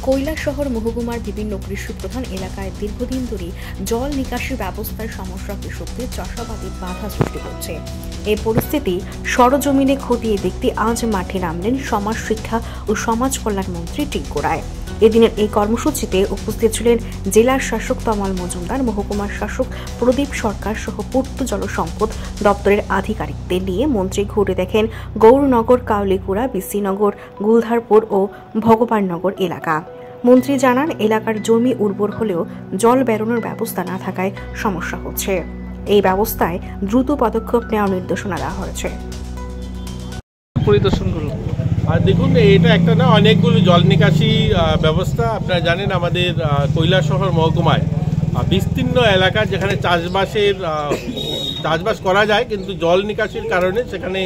কৈলাসহর মহকুমার বিভিন্ন কৃষি প্রধান এলাকায় দীর্ঘদিন ধরে জল নিকাশি ব্যবস্থার সমস্যা কৃষকদের চাষাবাদে বাধা সৃষ্টি করছে। এই পরিস্থিতি সরজমিনে খতিয়ে দেখতে আজ মাঠে নামলেন সমাজ শিক্ষা ও সমাজ কল্যাণ মন্ত্রী টিঙ্কু রায়। এদিনের এই কর্মসূচিতে উপস্থিত ছিলেন জেলার শাসক তমাল মজুমদার, মহকুমার শাসক প্রদীপ সরকার সহ পূর্ত জল সম্পদ দপ্তরের আধিকারিকদের নিয়ে মন্ত্রী ঘুরে দেখেন গৌরনগর, কাউলিকুড়া, বিসিনগর, গুলধারপুর ও ভগবাননগর এলাকা। মন্ত্রী জানান, এলাকার জমি উর্বর হলেও জল বেরোনোর ব্যবস্থা না থাকায় সমস্যা হচ্ছে। এই ব্যবস্থায় দ্রুত পদক্ষেপ নেওয়ার নির্দেশনা দেওয়া হয়েছে। পরিদর্শন করুন। আর দেখুন, এটা একটা না, অনেকগুলো জল নিকাশি ব্যবস্থা। আপনারা জানেন আমাদের কৈলাসহর মহকুমায় বিস্তীর্ণ এলাকা, যেখানে চাষবাস করা যায়, কিন্তু জল নিকাশির কারণে সেখানে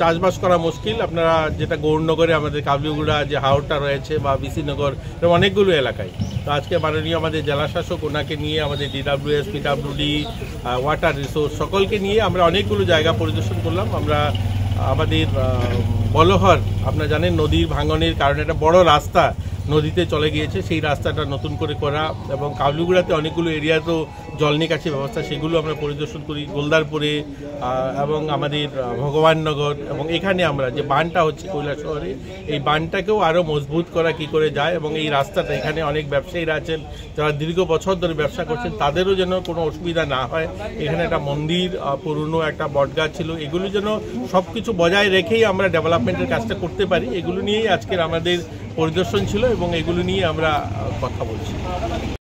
চাষবাস করা মুশকিল। আপনারা যেটা গৌরনগরে আমাদের কাবলিগুড়া যে হাওরটা রয়েছে বা বিসিনগর, অনেকগুলো এলাকায়। তো আজকে মাননীয় আমাদের জেলা শাসক, ওনাকে নিয়ে আমাদের DWS, PWD, ওয়াটার রিসোর্স সকলকে নিয়ে আমরা অনেকগুলো জায়গা পরিদর্শন করলাম। আমরা আমাদের বলহর, আপনারা জানেন নদীর ভাঙনের কারণে একটা বড় রাস্তা নদীতে চলে গিয়েছে, সেই রাস্তাটা নতুন করে করা, এবং কাবলিগুড়াতে অনেকগুলো এরিয়াতেও জল নিকাশি ব্যবস্থা, সেগুলো আমরা পরিদর্শন করি। গোলদারপুরে এবং আমাদের ভগবাননগর, এবং এখানে আমরা যে বানটা হচ্ছে কৈলাসহরে, এই বানটাকেও আরও মজবুত করা কি করে যায়, এবং এই রাস্তাটা, এখানে অনেক ব্যবসায়ীরা আছেন যারা দীর্ঘ বছর ধরে ব্যবসা করছেন, তাদেরও যেন কোনো অসুবিধা না হয়। এখানে একটা মন্দির, পুরনো একটা বটগাছ ছিল, এগুলো যেন সব কিছু বজায় রেখেই আমরা ডেভেলপমেন্টের কাজটা করতে পারি, এগুলো নিয়েই আজকের আমাদের পরিদর্শন ছিল এবং এগুলো নিয়ে আমরা কথা বলছি।